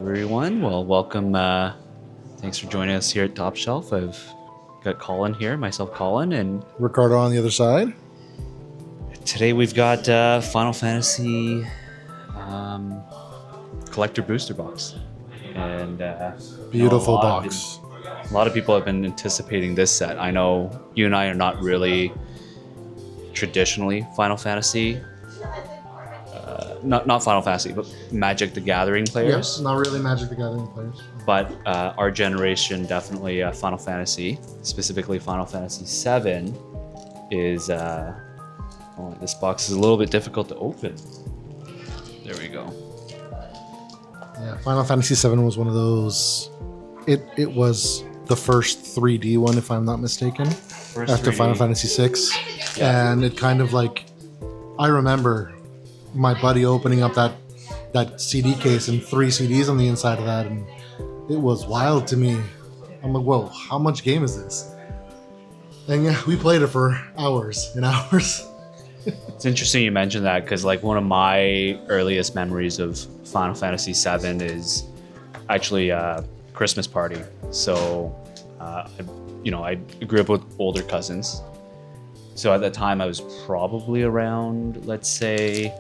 everyone. Well, welcome. Thanks for joining us here at Top Shelf. I've got Colin here, myself, Colin, and Ricardo on the other side. today we've got Final Fantasy Collector Booster Box, and Beautiful box. A lot of people have been anticipating this set. I know you and I are not really traditionally Final Fantasy. Not Final Fantasy, but Magic the Gathering players. Yes, not really Magic the Gathering players. But our generation, definitely Final Fantasy, specifically Final Fantasy VII, is... oh, this box is a little bit difficult to open. There we go. Yeah, Final Fantasy VII was one of those... It was the first 3D one, if I'm not mistaken, after 3D. Final Fantasy VI. Yeah. And it kind of like... I remember my buddy opening up that CD case and 3 CDs on the inside of that, and it was wild to me. I'm like, whoa, how much game is this? And yeah, we played it for hours and hours. It's interesting you mentioned that, because like one of my earliest memories of Final Fantasy VII is actually a Christmas party. So, I grew up with older cousins. So at that time I was probably around, let's say,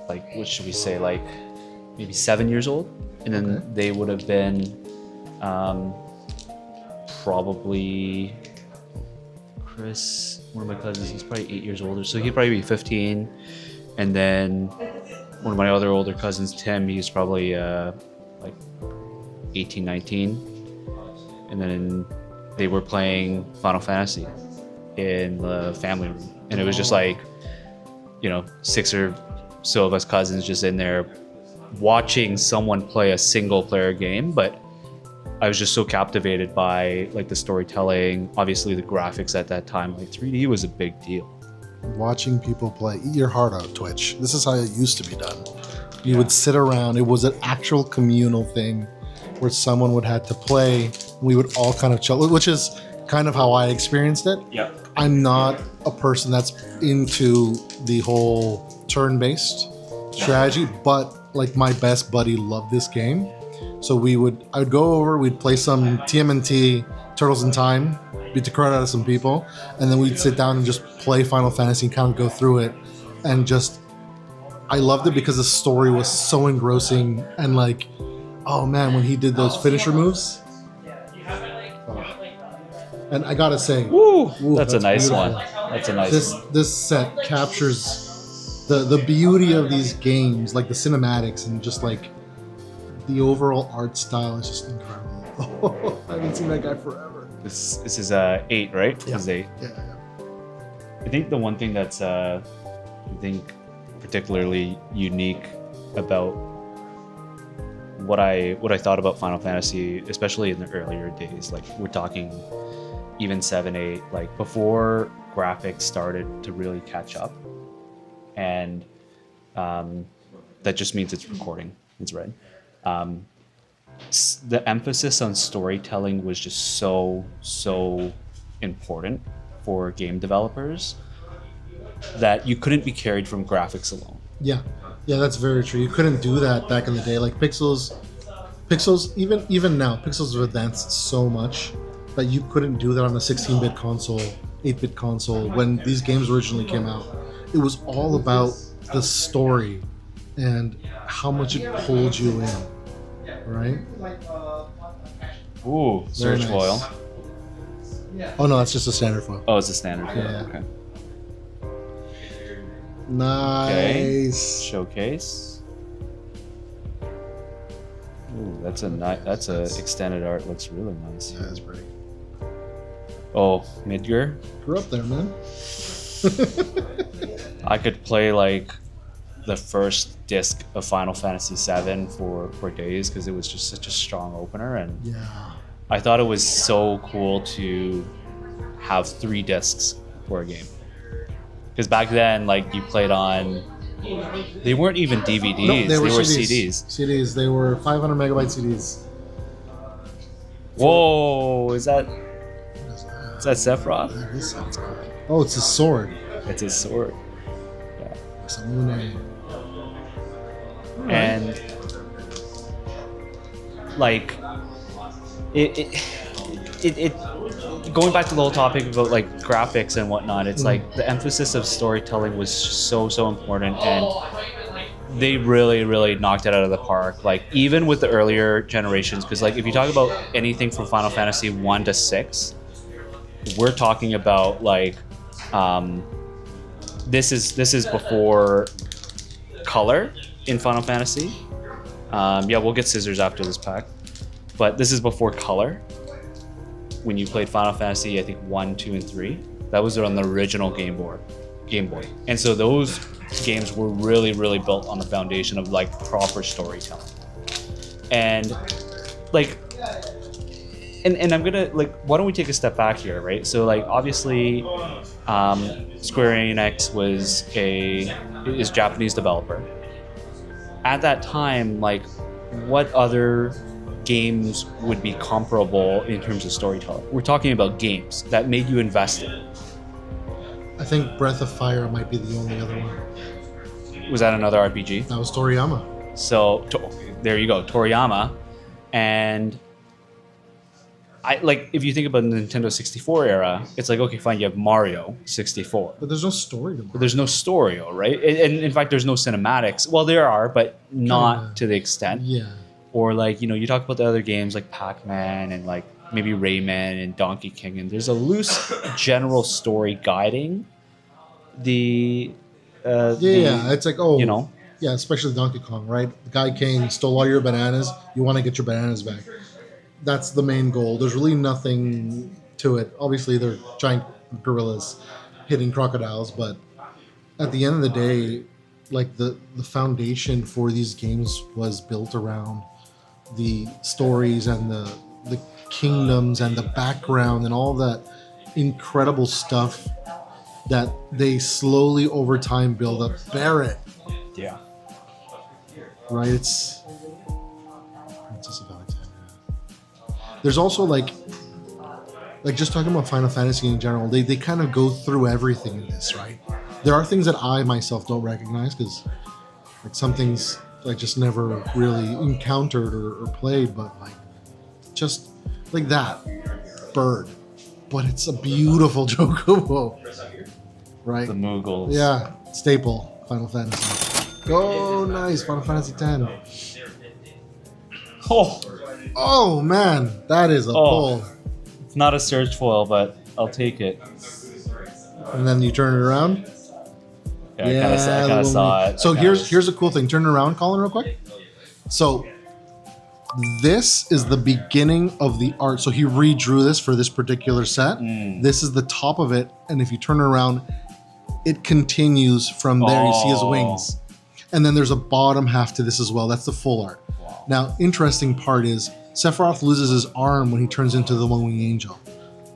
like, what should we say, like maybe 7 years old. And then Okay. they would have been probably Chris, one of my cousins, he's probably 8 years older, so he'd probably be 15. And then one of my other older cousins, Tim, he's probably like 18, 19. And then they were playing Final Fantasy in the family room. And it was just like, 6 or so of us cousins just in there watching someone play a single player game. But I was just so captivated by like the storytelling, obviously the graphics at that time. Like 3D was a big deal. Watching people play, eat your heart out, Twitch. This is how it used to be done. You would sit around. It was an actual communal thing where someone would have to play. We would all kind of chill, which is kind of how I experienced it. Yeah. I'm not a person that's into the whole turn-based strategy, but like my best buddy loved this game. So I would go over, we'd play some TMNT, Turtles in Time, beat the crap out of some people, and then we'd sit down and just play Final Fantasy and kind of go through it. And I loved it because the story was so engrossing, and like, oh man, when he did those finisher moves. And I gotta say, That's a nice beautiful. one. That's a nice one. This set captures the beauty of these games, like the cinematics and just like the overall art style is just incredible. I haven't seen that guy forever. This is 8, right? Yeah. This is 8. Yeah. I think the one thing that's particularly unique about what I thought about Final Fantasy, especially in the earlier days, like we're talking even 7, 8, like before graphics started to really catch up, and that just means it's recording, it's red. The emphasis on storytelling was just so important for game developers that you couldn't be carried from graphics alone. Yeah, that's very true. You couldn't do that back in the day. Like pixels, even now, pixels have advanced so much that you couldn't do that on a 16-bit console, 8-bit console when these games originally came out. It was all about the story and how much it pulled you in, right? Ooh, Surge nice. Foil. Oh no, that's just a standard foil. Oh, it's a standard foil. Yeah. Okay. Nice. Showcase. Ooh, that's a extended art. Looks really nice. Yeah, that's pretty. Oh, Midgar. Grew up there, man. I could play like the first disc of Final Fantasy VII for days because it was just such a strong opener, and Yeah. I thought it was so cool to have 3 discs for a game. Because back then, like you played on, they weren't even DVDs; No, they were CDs. CDs. They were 500 megabyte CDs. Whoa, is that Sephiroth? That sounds cool. Oh, it's a sword. It's his sword. It's a new name. And like it going back to the whole topic about like graphics and whatnot, it's like the emphasis of storytelling was so important, and they really knocked it out of the park. Like even with the earlier generations, because like if you talk about anything from Final Fantasy 1 to 6, we're talking about like this is before color in Final Fantasy. Yeah, we'll get scissors after this pack, but this is before color. When you played Final Fantasy, I think 1, 2, and 3, that was on the original Game Boy, and so those games were really built on the foundation of like proper storytelling, and like, and I'm gonna like, why don't we take a step back here, right? So like obviously, Square Enix is Japanese developer. At that time, like, what other games would be comparable in terms of storytelling? We're talking about games that made you invested. I think Breath of Fire might be the only other one. Was that another RPG? That was Toriyama. So there you go, Toriyama. And I like, if you think about the Nintendo 64 era, it's like, okay, fine, you have Mario 64. But there's no story to Mario. But there's no story, right? And in fact, there's no cinematics. Well, there are, but not to the extent. Yeah. Or like, you know, you talk about the other games like Pac-Man and like maybe Rayman and Donkey King, and there's a loose general story guiding the it's like, oh, you know, yeah, especially Donkey Kong, right? The guy came, stole all your bananas. You want to get your bananas back. That's the main goal. There's really nothing to it. Obviously, they're giant gorillas hitting crocodiles, but at the end of the day, like the foundation for these games was built around the stories and the kingdoms and the background and all that incredible stuff that they slowly over time build up. Barrett. Yeah. Right? It's just about 10. There's also like just talking about Final Fantasy in general, they kind of go through everything in this, right? There are things that I myself don't recognize because like some things I just never really encountered or played, but like just like that bird, but it's a beautiful chocobo, right? The Moogles. Yeah, staple Final Fantasy. Oh, nice, Final Fantasy 10. Oh man, that is a pull. It's not a search foil, but I'll take it. And then you turn it around. Yeah, I kind of saw it. So here's a cool thing. Turn it around, Colin, real quick. So this is the beginning of the art. So he redrew this for this particular set. This is the top of it, and if you turn it around, it continues from there. You see his wings. And then there's a bottom half to this as well. That's the full art. Wow. Now, interesting part is Sephiroth loses his arm when he turns into the One-Winged Angel.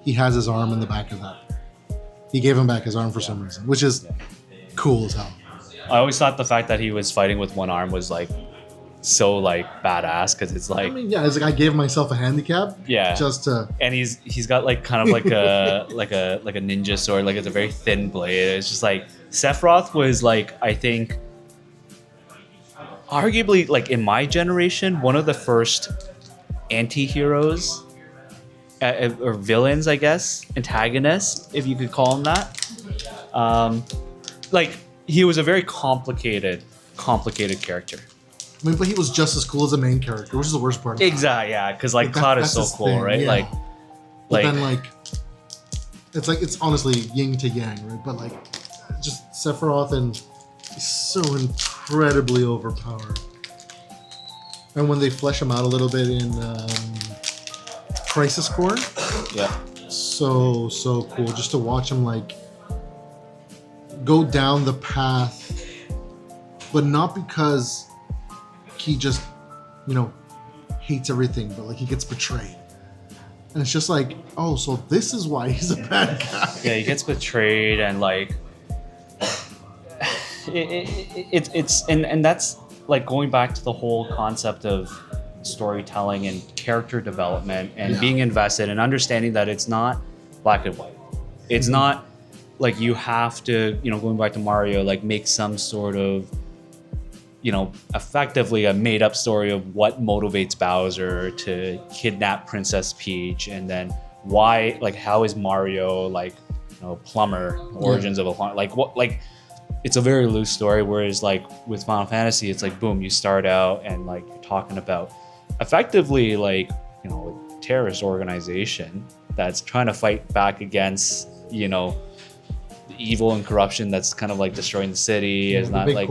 He has his arm in the back of that. He gave him back his arm for some reason, which is cool as hell. I always thought the fact that he was fighting with one arm was like so like badass, because it's like, I mean, yeah, it's like I gave myself a handicap. Yeah. Just to. And he's got like kind of like a like a ninja sword, like it's a very thin blade. It's just like Sephiroth was like, I think arguably like in my generation, one of the first anti-heroes or villains, I guess, antagonists, if you could call him that. Like he was a very complicated character. I mean, but he was just as cool as the main character, which is the worst part. Exactly, yeah, because like Cloud is so cool, thing, right? Yeah. But then it's honestly yin to yang, right? But like, just Sephiroth and he's so incredibly overpowered. And when they flesh him out a little bit in Crisis Core, yeah, so cool just to watch him like go down the path, but not because he just, hates everything, but like he gets betrayed. And it's just like, oh, so this is why he's a bad guy. Yeah, he gets betrayed, and like it's that's like going back to the whole concept of storytelling and character development and being invested and understanding that it's not black and white. It's not like you have to, going back to Mario, like make some sort of, effectively a made-up story of what motivates Bowser to kidnap Princess Peach, and then why, like, how is Mario like, plumber, origins of a plumber, like what, like, it's a very loose story. Whereas like with Final Fantasy, it's like boom, you start out and like you're talking about effectively like a terrorist organization that's trying to fight back against the evil and corruption that's kind of like destroying the city. It's not like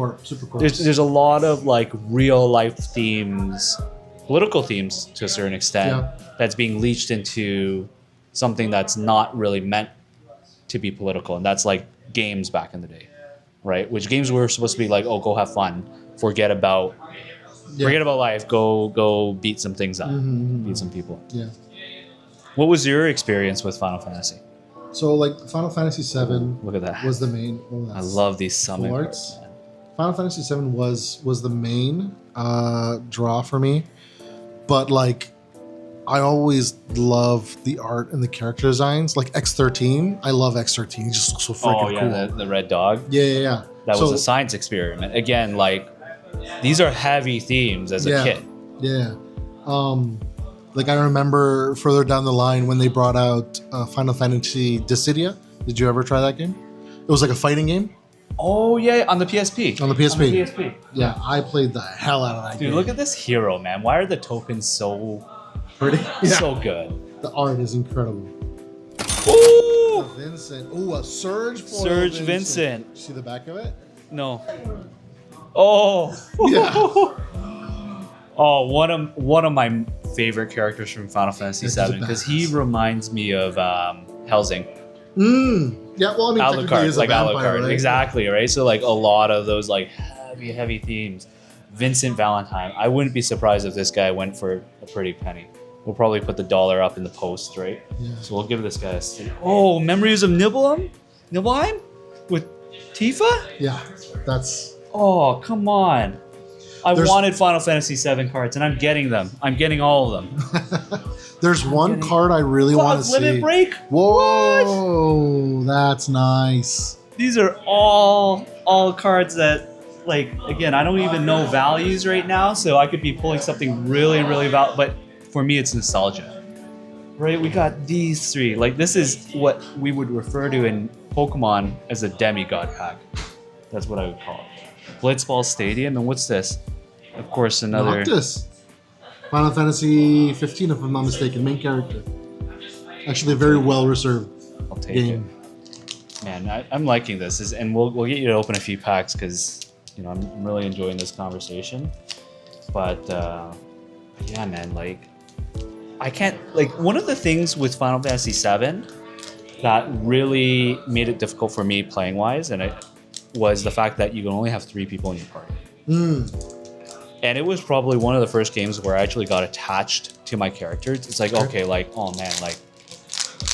there's a lot of like real life themes, political themes to a certain extent, that's being leached into something that's not really meant to be political, and that's like games back in the day, right? Which games were supposed to be like, oh, go have fun, forget about life, go beat some things up, beat some people. Yeah. What was your experience with Final Fantasy? So like Final Fantasy VII, look at that, was the main. I love these summon cards. Final Fantasy VII was the main draw for me, but like I always love the art and the character designs. Like X13, I love X13. He just looks so freaking cool. The red dog. Yeah. That was a science experiment. Again, like these are heavy themes as a kid. Yeah. Like I remember further down the line when they brought out Final Fantasy Dissidia. Did you ever try that game? It was like a fighting game. Oh yeah, on the PSP. On the PSP. Yeah, I played the hell out of that game. Dude, look at this hero, man. Why are the tokens so pretty? So good. The art is incredible. Ooh! Vincent. Ooh, a Surge foil Surge Vincent. See the back of it? No. Oh. Yeah. Oh, one of my favorite characters from Final Fantasy VII, because he reminds me of Helsing. Yeah, well, I mean, Alucard, is a like vampire, Alucard, right? Exactly, right? So like a lot of those like heavy themes. Vincent Valentine. I wouldn't be surprised if this guy went for a pretty penny. We'll probably put the $1 up in the post, right? Yeah. So we'll give this guy a stick. Oh, Memories of Nibelheim with Tifa? Yeah, that's... Oh, come on. I wanted Final Fantasy VII cards, and I'm getting them. I'm getting all of them. There's one card I really want to see. Limit Break? Whoa, what? That's nice. These are all cards that, like, again, I don't even know values right now, so I could be pulling something really valuable, but for me, it's nostalgia. Right? We got these three. Like, this is what we would refer to in Pokemon as a demigod pack. That's what I would call it. Blitzball Stadium, and what's this? Of course, another... Noctis. Final Fantasy 15, if I'm not mistaken, main character. Actually, a very well-reserved game. Man, I'm liking this, and we'll get you to open a few packs, because I'm really enjoying this conversation. But yeah, man, like I can't, like, one of the things with Final Fantasy VII that really made it difficult for me playing wise, and it was the fact that you can only have 3 people in your party. And it was probably one of the first games where I actually got attached to my characters. It's like, okay, like, oh man, like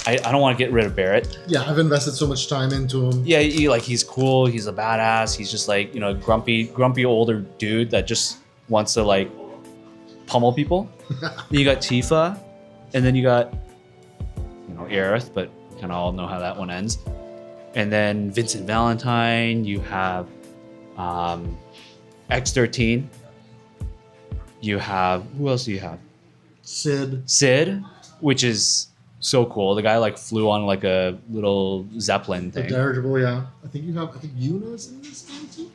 I don't want to get rid of Barrett. Yeah, I've invested so much time into him. Yeah, he's cool. He's a badass. He's just like, grumpy older dude that just wants to like pummel people. Then you got Tifa, and then you got, Aerith, but kind of all know how that one ends. And then Vincent Valentine. You have X13. You have, who else do you have? Sid, which is so cool. The guy like flew on like a little Zeppelin thing. The dirigible, yeah. I think Yuna's in this game too.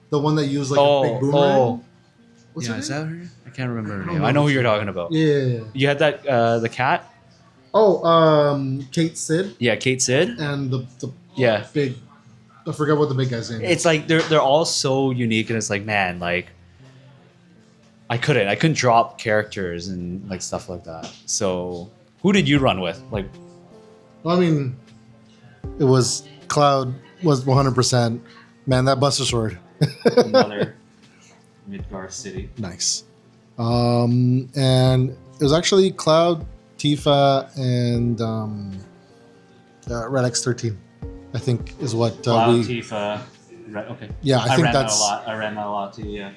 The one that used like a big boomerang. What's her name? Is that her? I can't remember her name. I know who you're talking about. Yeah. You had that the cat. Kate Sid. Yeah, Kate Sid. And the big. I forgot what the big guy's name is. It's like they're all so unique, and it's like, man, like I couldn't drop characters and like stuff like that. So who did you run with? Like, well, I mean, it was Cloud was 100%. Man, that Buster Sword. Another Midgar City. Nice. And it was actually Cloud, Tifa, and Red X13. I think is what Cloud, Tifa. Okay. Yeah, I think that's that a lot. I ran that a lot too. Yeah.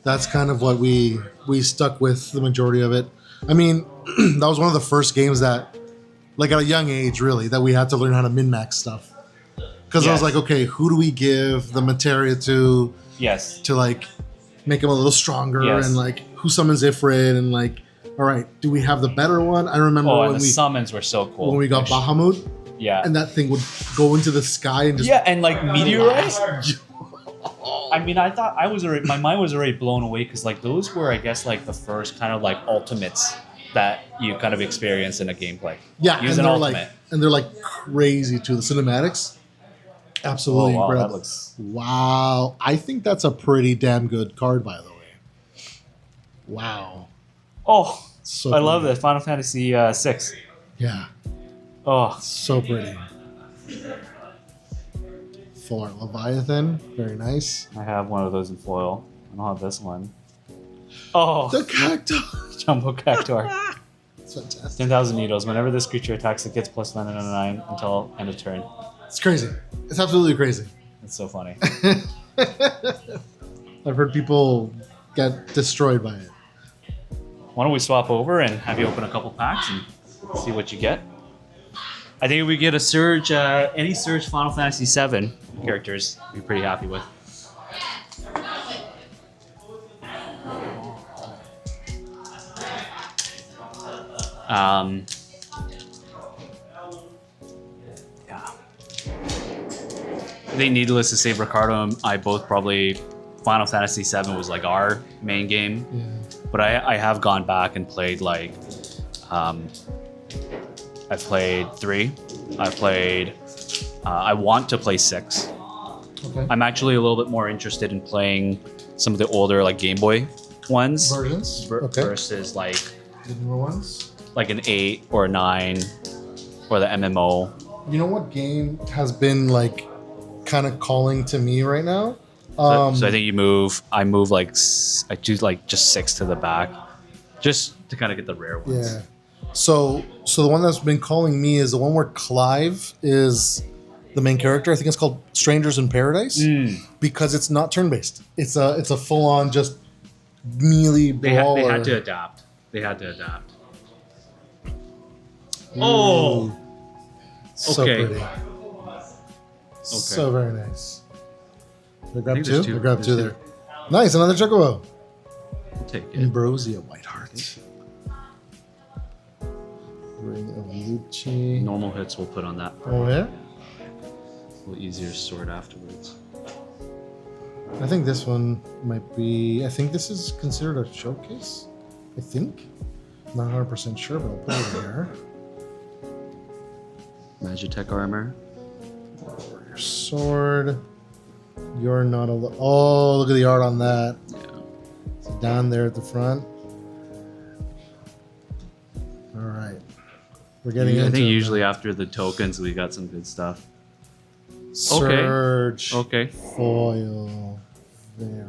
That's kind of what we stuck with the majority of it. I mean, that was one of the first games that, like at a young age, really, that we had to learn how to min-max stuff. Because I was like, okay, who do we give the materia to? Yes. To like make them a little stronger, Yes. and like who summons Ifrit, and like, all right, do we have the better one? I remember Oh, when and the we summons were so cool. when we got Bahamut, Yeah. and that thing would go into the sky and just Yeah, and like meteorite. I mean, I thought my mind was already blown away because like those were, I guess, like the first kind of like ultimates that you kind of experience in a gameplay. yeah, Use and an they're ultimate. like crazy too. The cinematics, absolutely Oh, wow, incredible. that looks. Wow, I think that's a pretty damn good card, by the way. Wow, Oh, so I love pretty. this Final Fantasy 6. Yeah, Oh, so pretty. Full art Leviathan, very nice. I have one of those in foil. I don't have this one. Oh, The cactus. Jumbo Cactuar. It's fantastic. 10,000 needles. Whenever this creature attacks, it gets plus 999 until end of turn. It's crazy. It's absolutely crazy. It's so funny. I've heard people get destroyed by it. Why don't we swap over and have you open a couple packs and see what you get? I think if we get a Surge, any Surge Final Fantasy VII characters, we'd be pretty happy with. Yeah. I think needless to say, Ricardo and I both probably Final Fantasy VII was like our main game. Yeah. But I have gone back and played like, I've played 3. I've played, I want to play 6. Okay. I'm actually a little bit more interested in playing some of the older like Game Boy ones Versions. Okay. versus like The newer ones. like an 8 or a 9 or the MMO. You know what game has been like kind of calling to me right now? So I think I move like, I do like just 6 to the back, just to kind of get the rare ones. Yeah. So the one that's been calling me is the one where Clive is the main character. I think it's called Strangers in Paradise because it's not turn based. It's a full on just melee They brawler. had to adapt. They had to adapt. Oh, So okay. pretty. So very nice. They grab think there's two. two. They grab There's two two. there. Nice, another Chocobo. I'll take it. Ambrosia Whiteheart. Ring of Lucci. Normal hits we'll put on that. Oh yeah. A little easier to sort afterwards. I think this one might be. I think this is considered a showcase. I think. Not 100% sure, but I'll put it here. Magitech armor. Warrior sword. You're not alone. Oh, look at the art on that. Yeah. It's down there at the front. All right. We're getting I into think it usually now. after the tokens we got some good stuff. Surge. Okay. Foil. Very.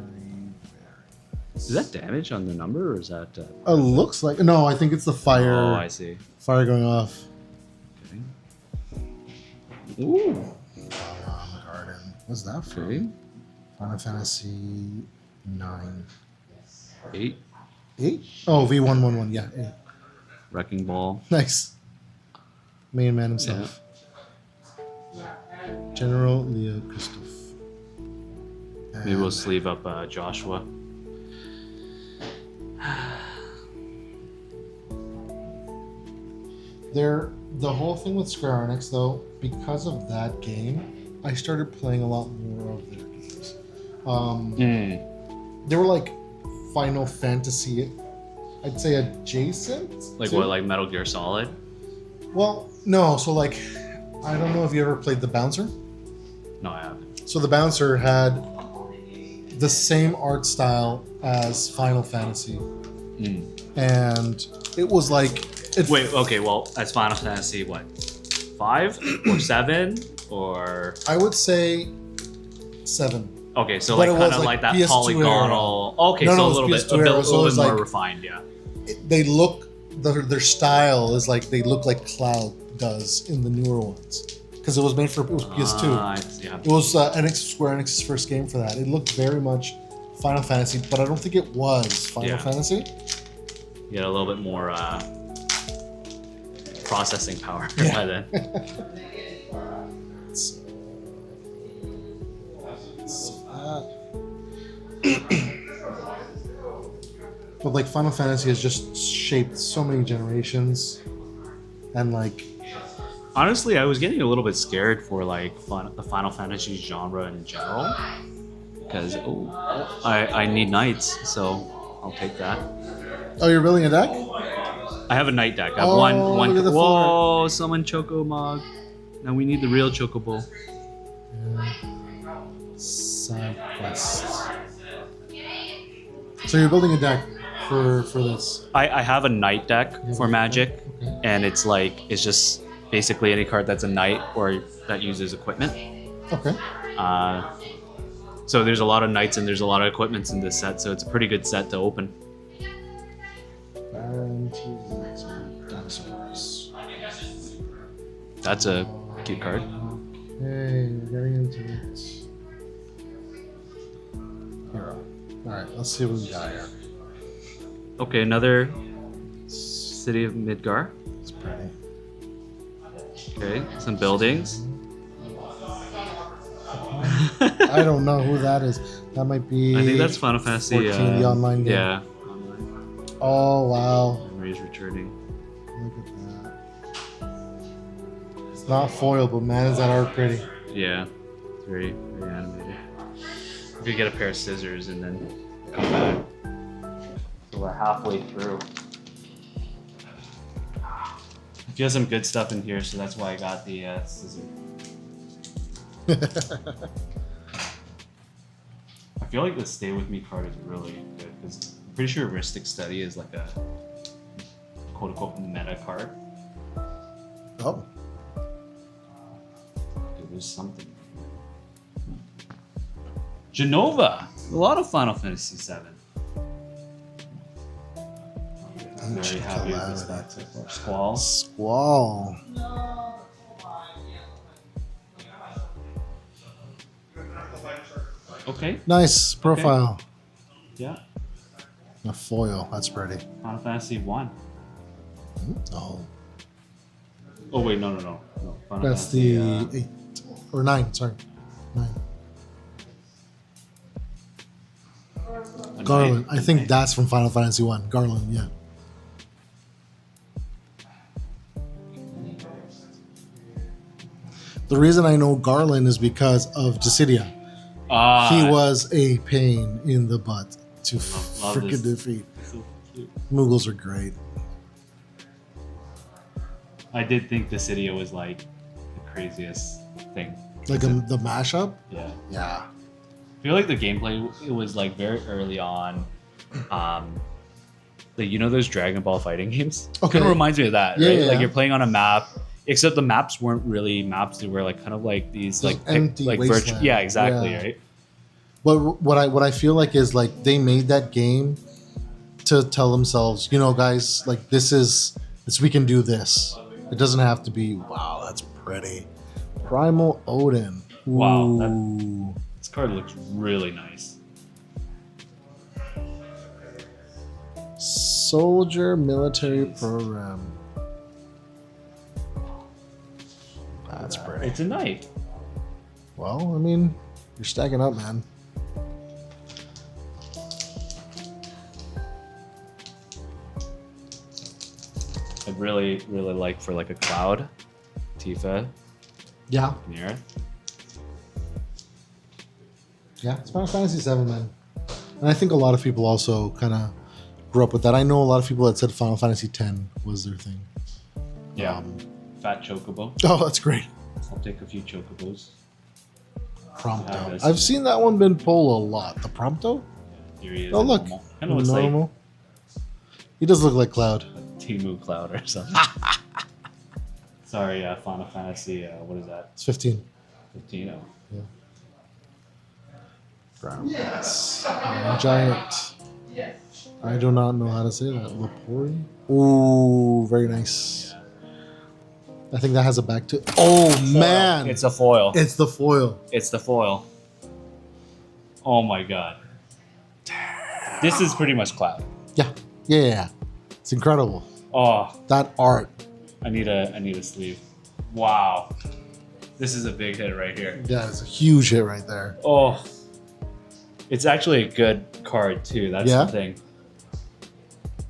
Is that damage on the number or is that? It looks like. No, I think it's the fire. Oh, I see. Fire going off. Okay. Ooh. Garden. What's that for? Okay. Final Fantasy 9. 8. 8? Oh, V111. Yeah, 8. Wrecking ball. Nice. Main man himself. General Leo Christoph. Maybe we'll sleeve up Joshua. The whole thing with Square Enix, though, because of that game, I started playing a lot more of their games. They were like Final Fantasy, I'd say adjacent. Like to- what? Like Metal Gear Solid? Well, no. So like, I don't know if you ever played the Bouncer. No, I haven't. So the Bouncer had the same art style as Final Fantasy, and it was like Wait. Okay. Well, that's Final Fantasy. What? 5 or 7 or? I would say 7. Okay, so But like it kind was of like like that PS2 polygonal. Okay, No, so no, a it was little bit, PS2 era, so it a was bit more like- refined. Yeah. They look their style is like they look like Cloud does in the newer ones because it was made for it was PS2. Yeah. It was Square Enix's first game for that. It looked very much Final Fantasy, but I don't think it was Final Yeah. Fantasy. You got a little bit more processing power Yeah. by then. But like Final Fantasy has just shaped so many generations, and like Honestly, I was getting a little bit scared for like the Final Fantasy genre in general, because I need knights, so I'll take that. oh, you're building a deck. I have a knight deck. I have Oh, one. look at the Whoa! Someone Choco Mog. Now we need the real Chocobo. Side quest. So you're building a deck for this. I have a knight deck for Magic, Okay. and it's just basically any card that's a knight or that uses equipment. Okay. So there's a lot of knights and there's a lot of equipments in this set, so it's a pretty good set to open. Dinosaurs. That's a cute card. Hey, we're getting into it. Hero. Alright, let's see what we got here. Okay, another City of Midgar. It's pretty. Okay, some buildings. I don't know who that is. That might be. I think that's Final Fantasy 14, the online game. Yeah. Online. Oh, wow. Memories returning. Look at that. It's not foil, but man, is that art pretty. Yeah. It's very, very animated. We could get a pair of scissors and then come back. So we're halfway through. I feel some good stuff in here, so that's why I got the scissor. I feel like the Stay With Me card is really good because I'm pretty sure Heuristic Study is like a quote unquote meta card. Oh. Dude, there's something. Genova! A lot of Final Fantasy VII. I'm very happy with this deck so far. Squall. Squall. Okay. Nice profile. Yeah. A foil. That's pretty. Final Fantasy 1. Oh. Oh wait, no. Final That's Fantasy, the 8. Or 9, sorry. 9. a Garland. knight. I think that's from Final Fantasy 1. Garland, yeah. The reason I know Garland is because of Dissidia. He was a pain in the butt to love freaking this. defeat. So cute. Moogles are great. I did think Dissidia was like the craziest thing. Like the mashup? Yeah. Yeah. I feel like the gameplay, it was like very early on. Like, you know those Dragon Ball fighting games? Okay. Kind of reminds me of that, Yeah, right? yeah, Like yeah. you're playing on a map, except the maps weren't really maps. They were like kind of like these Just like empty virtual. wasteland. Yeah, exactly, Yeah. right? But what I feel like is like they made that game to tell themselves, you know, guys, like this we can do this. It doesn't have to be wow, that's pretty. Primal Odin. Wow, Ooh. This card looks really nice. Soldier military program. That's pretty. It's a knight. Well, I mean, you're stacking up, man. I'd really like for like a cloud, Tifa, Yeah. in the earth. Yeah, it's Final Fantasy VII, man. And I think a lot of people also kind of grew up with that. I know a lot of people that said Final Fantasy X was their thing. Yeah. Fat Chocobo. Oh, that's great. I'll take a few Chocobos. Prompto. Yeah, this I've is- seen that one been pulled a lot. The Prompto? Here he is. Oh, look. Kind of looks like Normal. He does look like Cloud. Timu Cloud or something. Sorry, Final Fantasy, what is that? It's 15. 15? Oh. Yeah. Yes. Giant. I do not know how to say that. Lapori? Ooh, very nice. I think that has a back to. Oh, man. It's a foil. It's the foil. It's the foil. Oh my god. This is pretty much Cloud. Yeah. Yeah. It's incredible. Oh, That art. I need a sleeve. Wow. This is a big hit right here. Yeah, it's a huge hit right there. Oh. It's actually a good card too. That's Yeah? the thing.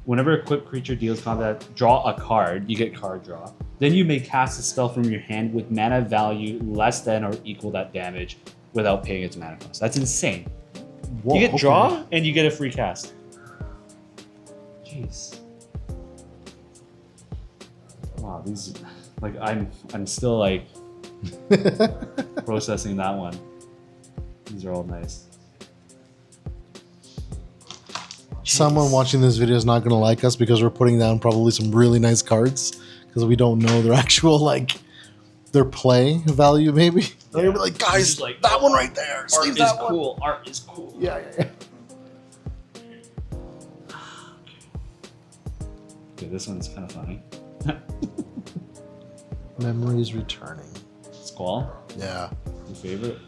Whenever a equipped creature deals combat, draw a card. You get card draw. Then you may cast a spell from your hand with mana value less than or equal that damage without paying its mana cost. That's insane. Whoa, You get okay. draw and you get a free cast. Jeez. Wow, these like I'm still like processing that one. These are all nice. Someone watching this video is not going to like us because we're putting down probably some really nice cards because we don't know their actual like their play value. Maybe they're gonna be like, guys, like, that one right there. Art Save is that one. cool. Art is cool. Yeah. Okay, this one's kind of funny. Memories returning. Squall, Yeah. your favorite?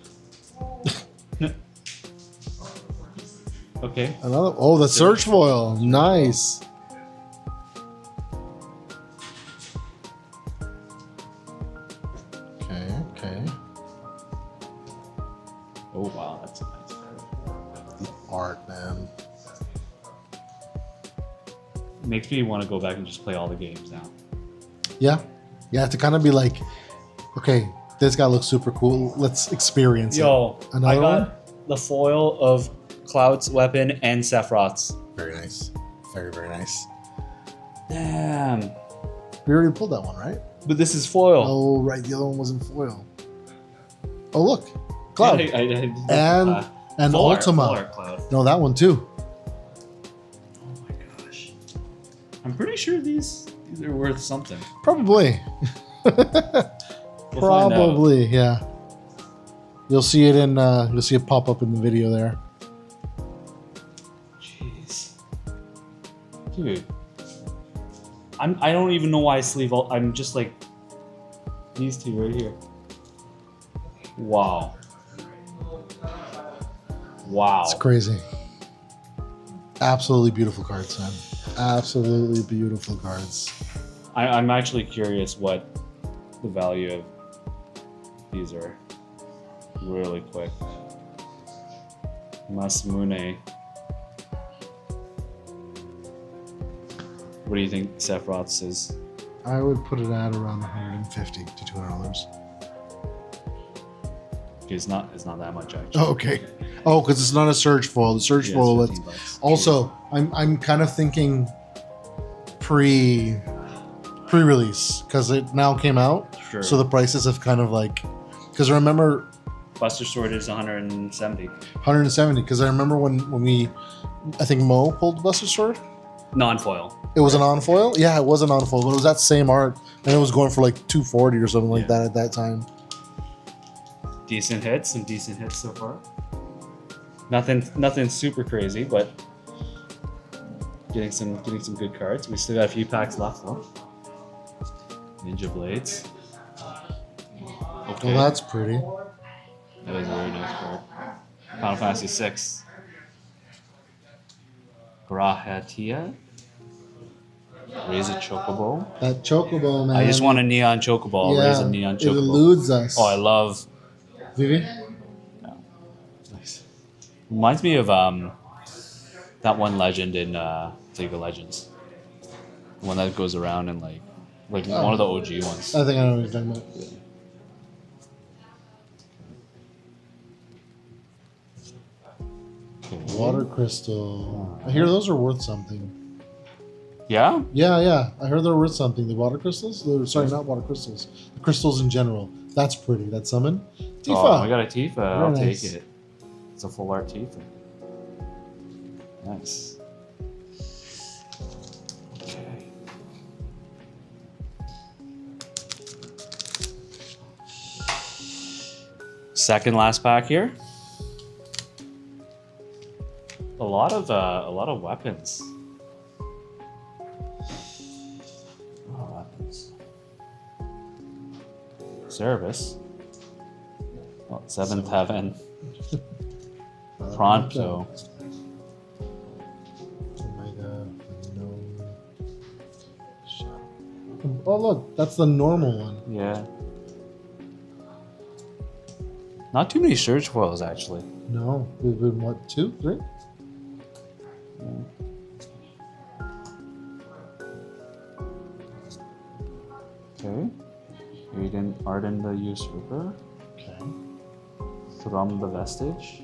Okay. Another. Oh, the search foil. Nice. Okay. Oh wow, that's a nice card. The art, man. Makes me want to go back and just play all the games now. Yeah. You have to kind of be like, okay, this guy looks super cool. Let's experience it. Yo, Another I got one? the foil of Cloud's weapon and Sephiroth's. Very nice. Very, very nice. Damn. We already pulled that one, right? But this is foil. Oh, right. The other one wasn't foil. Oh, look. Cloud. Yeah, And Full Ultima. art Cloud. No, that one too. Oh my gosh. I'm pretty sure these are worth something. Probably. We'll find out. Probably, yeah. You'll see it in. You'll see it pop up in the video there. Jeez. Dude. I don't even know why I sleeve all. I'm just like these two right here. Wow. Wow. It's crazy. Absolutely beautiful cards, man. Absolutely beautiful cards. I'm actually curious what the value of these are. Really quick. Masamune. What do you think Sephiroth's is? I would put it at around $150 to $200. It's not that much actually. Oh, okay. Oh, because it's not a surge foil. The surge Yeah, foil. it's It's $15. also, I'm kind of thinking pre-release because it now came out. Sure. So the prices have kind of like, because I remember Buster Sword is 170. 170. Because I remember when we, I think Mo pulled Buster Sword. Non-foil. It was an on-foil? Yeah, it was an on-foil, but it was that same art, and it was going for like 240 or something like that at that time. Decent hits, some decent hits so far. Nothing super crazy, but getting some good cards. We still got a few packs left though. Ninja Blades. Okay. Well, that's pretty. That is a very nice card. Final Fantasy VI. Grahatia. Raise a Chocobo. That Chocobo, man. I just want a neon Chocobo. I'll raise a neon it Chocobo. eludes us. Oh, I love. Vivi? Nice. Reminds me of that one legend in League of Legends. The one that goes around and like one of the OG ones. I think I know what you're talking about. Okay. Water crystal. I hear those are worth something. Yeah? Yeah. I heard they're worth something. The water crystals? Sorry, not water crystals. The crystals in general. That's pretty. That summon. Tifa. Oh, I got a Tifa. I'll nice. take it. It's a full art Tifa. Nice. Okay. Second last pack here. A lot of weapons. A lot of weapons. Cerebus. Well, Seventh Heaven. Pronto. Oh, look. That's the normal one. Yeah. Not too many surge foils, actually. No. There's been, what, 2, 3? Okay. Aiden Arden the Usurper. Okay. Thrum the Vestige.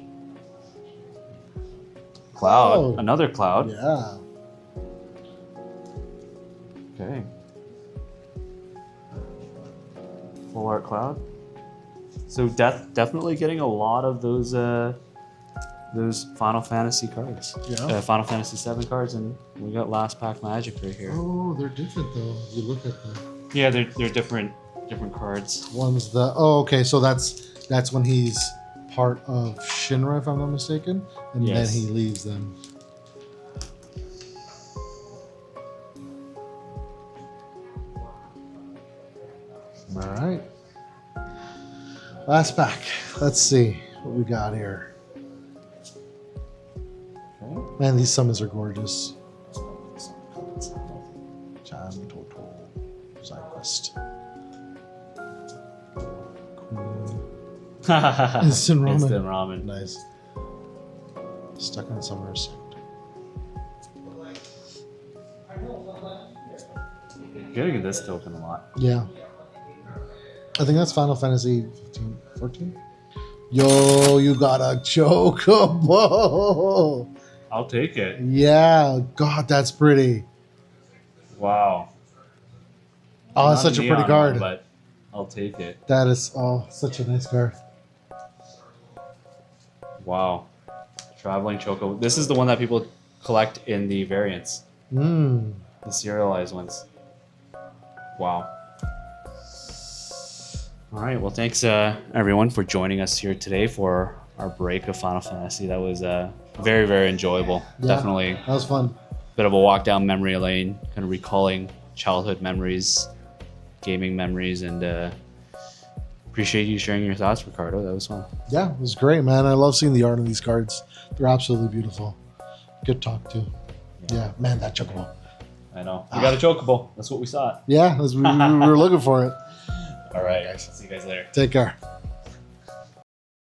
Cloud. Oh. Another Cloud. Yeah. Okay. Full Art Cloud. So definitely getting a lot of those Final Fantasy cards. Yeah. Final Fantasy 7 cards, and we got Last Pack Magic right here. Oh, they're different though. You look at them. Yeah, they're different cards. One's the okay, so that's when he's part of Shinra, if I'm not mistaken, and Yes. then he leaves them. All right. Last pack. Let's see what we got here. Okay. Man, these summons are gorgeous. Chan Total Zyquest. Instant ramen. Instant ramen. Nice. Stuck in summer sect. Getting this token a lot. Yeah. I think that's Final Fantasy 15, 14. Yo, you got a Chocobo. I'll take it. Yeah. God, that's pretty. Wow. Oh, that's Not such a neon pretty card. one, but I'll take it. That is, such a nice card. Wow. Traveling Choco. This is the one that people collect in the variants, Mm. the serialized ones. Wow. All right. Well, thanks everyone for joining us here today for our break of Final Fantasy. That was very, very enjoyable. Yeah. Definitely That was fun. bit of a walk down memory lane, kind of recalling childhood memories, gaming memories, and appreciate you sharing your thoughts, Ricardo. That was fun. Yeah, it was great, man. I love seeing the art on these cards. They're absolutely beautiful. Good talk too. Yeah, man, that Chocobo. I know. We got a Chocobo. That's what we saw. Yeah, we were looking for it. All right, guys. See you guys later. Take care.